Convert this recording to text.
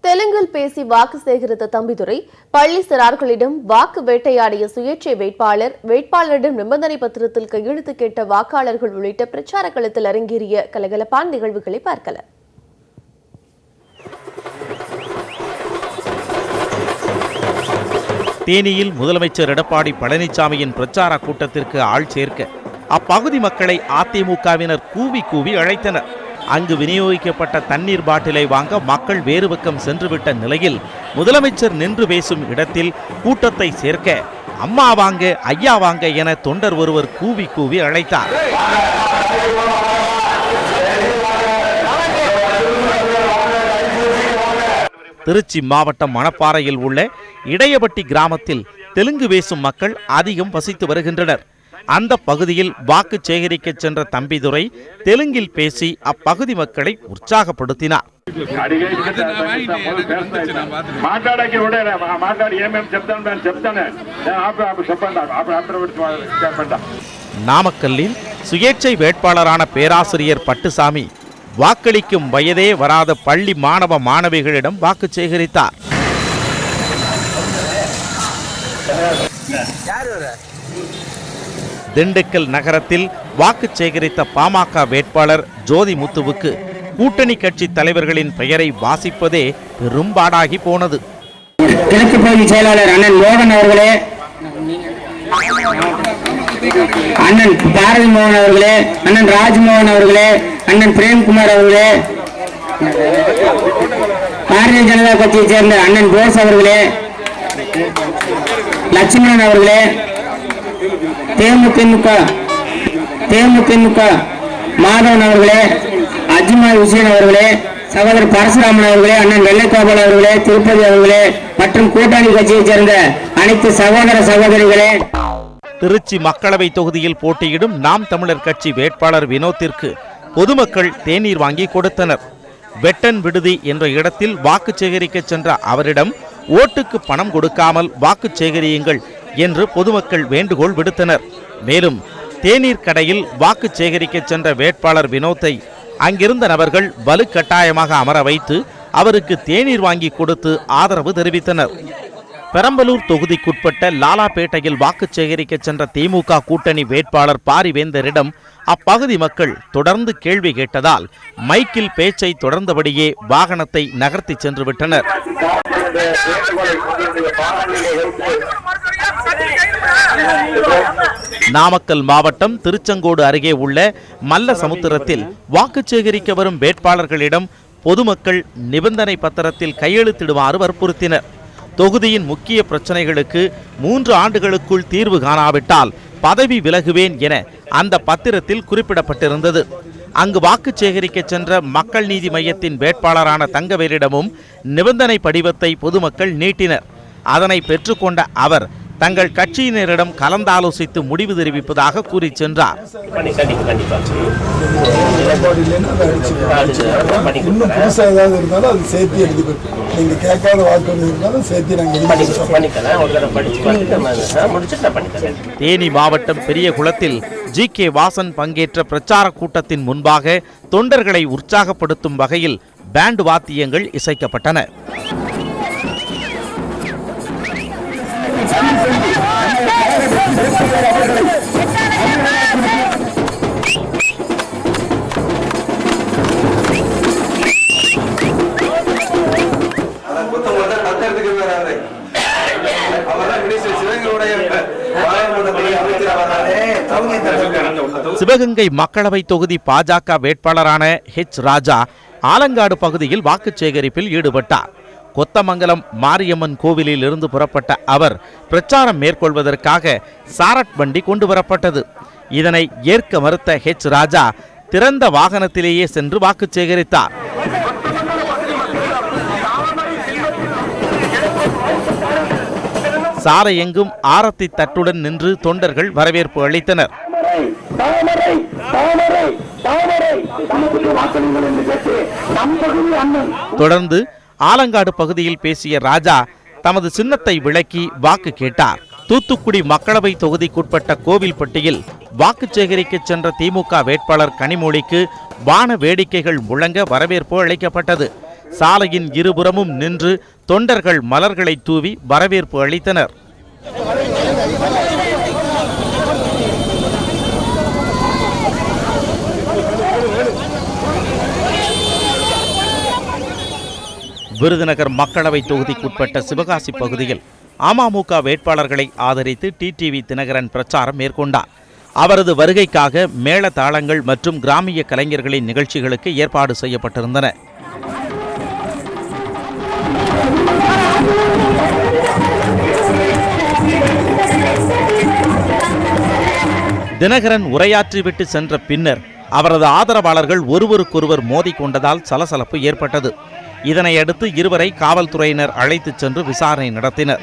தெலுங்கில் பேசி வாக்கு சேகரித்த தம்பிதுரை பள்ளி சிறார்களிடம் வாக்கு வேட்டையாடிய சுயேட்சை வேட்பாளரிடம் நிபந்தனை பத்திரத்தில் கையெழுத்து கேட்ட வாக்காளர்கள் உள்ளிட்ட பிரச்சார களத்தில் அரங்கேறிய கலகலப்பான நிகழ்வுகளை பார்க்கலாம். தேனியில் முதலமைச்சர் எடப்பாடி பழனிசாமியின் பிரச்சார கூட்டத்திற்கு ஆள் சேர்க்க அப்பகுதி மக்களை அதிமுகவினர் கூவி கூவி அழைத்தனர். அங்கு விநியோகிக்கப்பட்ட தண்ணீர் பாட்டிலை வாங்க மக்கள் வேறு பக்கம் சென்றுவிட்ட நிலையில் முதலமைச்சர் நின்று பேசும் இடத்தில் கூட்டத்தை சேர்க்க அம்மா வாங்க ஐயா வாங்க என தொண்டர் ஒருவர் கூவி கூவி அழைத்தார். திருச்சி மாவட்டம் மணப்பாறையில் உள்ள இடையபட்டி கிராமத்தில் தெலுங்கு பேசும் மக்கள் அதிகம் வசித்து வருகின்றனர். அந்த பகுதியில் வாக்கு சேகரிக்க சென்ற தம்பிதுரை தெலுங்கில் பேசி அப்பகுதி மக்களை உற்சாகப்படுத்தினார். நாமக்கல்லில் சுயேட்சை வேட்பாளரான பேராசிரியர் பட்டுசாமி வாக்களிக்கும் வயதே வராத பள்ளி மாணவ மாணவிகளிடம் வாக்கு சேகரித்தார். திண்டுக்கல் நகரத்தில் வாக்கு சேகரித்த பாமக வேட்பாளர் ஜோதி முத்துவுக்கு கூட்டணி கட்சி தலைவர்களின் பெயரை வாசிப்பதே பெரும்பாடாகி போனது. கிழக்கு பகுதி செயலாளர் அண்ணன் மோகன் அவர்களே, அண்ணன் பாரதி மோகன் அவர்களே, அண்ணன் ராஜ்மோகன் அவர்களே, அண்ணன் பிரேம்குமார் அவர்களே, பாரதிய ஜனதா கட்சியை சேர்ந்த அண்ணன் போஸ் அவர்களே, லட்சுமணன் அவர்களே, தேமுதிக மாதவன் அவர்களே, அஜ்மால் ஹுசேன் அவர்களே, சகோதரர் பரசுராமன் அவர்களே, அண்ணன் வெள்ளைக்கோபால் அவர்களே, திருப்பதி அவர்களே மற்றும் கூட்டணி கட்சியைச் சேர்ந்த அனைத்து சகோதர சகோதரிகளே. திருச்சி மக்களவை தொகுதியில் போட்டியிடும் நாம் தமிழர் கட்சி வேட்பாளர் வினோத்திற்கு பொதுமக்கள் தேநீர் வாங்கி கொடுத்தனர். வெட்டன் விடுதி என்ற இடத்தில் வாக்கு சேகரிக்க சென்ற அவரிடம் ஓட்டுக்கு பணம் கொடுக்காமல் வாக்கு சேகரியுங்கள் என்று பொதுமக்கள் வேண்டுகோள் விடுத்தனர். மேலும் தேநீர் கடையில் வாக்கு சேகரிக்க சென்ற வேட்பாளர் வினோத்தை அங்கிருந்த நபர்கள் வலுக்கட்டாயமாக அமர வைத்து அவருக்கு தேநீர் வாங்கி கொடுத்து ஆதரவு தெரிவித்தனர். பெரம்பலூர் தொகுதிக்குட்பட்ட லாலாப்பேட்டையில் வாக்கு சேகரிக்க சென்ற திமுக கூட்டணி வேட்பாளர் பாரிவேந்தரிடம் அப்பகுதி மக்கள் தொடர்ந்து கேள்வி கேட்டதால் மைக்கில் பேச்சை தொடர்ந்தபடியே வாகனத்தை நகர்த்தி சென்று விட்டனர். நாமக்கல் மாவட்டம் திருச்செங்கோடு அருகே உள்ள மல்லசமுத்திரத்தில் வாக்கு சேகரிக்க வரும் வேட்பாளர்களிடம் பொதுமக்கள் நிபந்தனை பத்திரத்தில் கையெழுத்திடுமாறு வற்புறுத்தினர். தொகுதியின் முக்கிய பிரச்சனைகளுக்கு 3 ஆண்டுகளுக்குள் தீர்வு காணாவிட்டால் பதவி விலகுவேன் என அந்த பத்திரத்தில் குறிப்பிடப்பட்டிருந்தது. அங்கு வாக்கு சேகரிக்க சென்ற மக்கள் நீதி மையத்தின் வேட்பாளரான தங்கவேலிடமும் நிபந்தனை படிவத்தை பொதுமக்கள் நீட்டினர். அதனை பெற்றுக்கொண்ட அவர் தங்கள் கட்சியினரிடம் கலந்தாலோசித்து முடிவு தெரிவிப்பதாக கூறி சென்றார். தேனி மாவட்டம் பெரியகுளத்தில் ஜி.கே. வாசன் பங்கேற்ற பிரச்சார கூட்டத்தின் முன்பாக தொண்டர்களை உற்சாகப்படுத்தும் வகையில் பேண்ட் வாத்தியங்கள் இசைக்கப்பட்டன. சிவகங்கை மக்களவை தொகுதி பாஜக வேட்பாளரான ஹெச் ராஜா ஆலங்காடு பகுதியில் வாக்கு சேகரிப்பில் ஈடுபட்டார். கொத்தமங்கலம் மாரியம்மன் கோவிலில் இருந்து புறப்பட்ட அவர் பிரச்சாரம் மேற்கொள்வதற்காக சாரட் வண்டி கொண்டு வரப்பட்டது. இதனை ஏற்க மறுத்த ஹெச் ராஜா திறந்த வாகனத்திலேயே சென்று வாக்கு சேகரித்தார். சாலை எங்கும் ஆரத்தி தட்டுடன் நின்று தொண்டர்கள் வரவேற்பு அளித்தனர். தொடர்ந்து ஆலங்காடு பகுதியில் பேசிய ராஜா தமது சின்னத்தை விளக்கி வாக்கு கேட்டார். தூத்துக்குடி மக்களவை தொகுதிக்குட்பட்ட கோவில்பட்டியில் வாக்கு சேகரிக்க சென்ற திமுக வேட்பாளர் கனிமொழிக்கு வான வேடிக்கைகள் முழங்க வரவேற்பு அளிக்கப்பட்டது. சாலையின் இருபுறமும் நின்று தொண்டர்கள் மலர்களை தூவி வரவேற்பு அளித்தனர். விருதுநகர் மக்களவை தொகுதிக்குட்பட்ட சிவகாசி பகுதியில் அமமுக வேட்பாளர்களை ஆதரித்து டிடிவி தினகரன் பிரச்சாரம் மேற்கொண்டார். அவரது வருகைக்காக மேள தாளங்கள் மற்றும் கிராமிய கலைஞர்களின் நிகழ்ச்சிகளுக்கு ஏற்பாடு செய்யப்பட்டிருந்தன. தினகரன் உரையாற்றிவிட்டு சென்ற பின்னர் அவரது ஆதரவாளர்கள் ஒருவருக்கொருவர் மோதிக்கொண்டதால் சலசலப்பு ஏற்பட்டது. இதனையடுத்து இருவரை காவல்துறையினர் அழைத்துச் சென்று விசாரணை நடத்தினர்.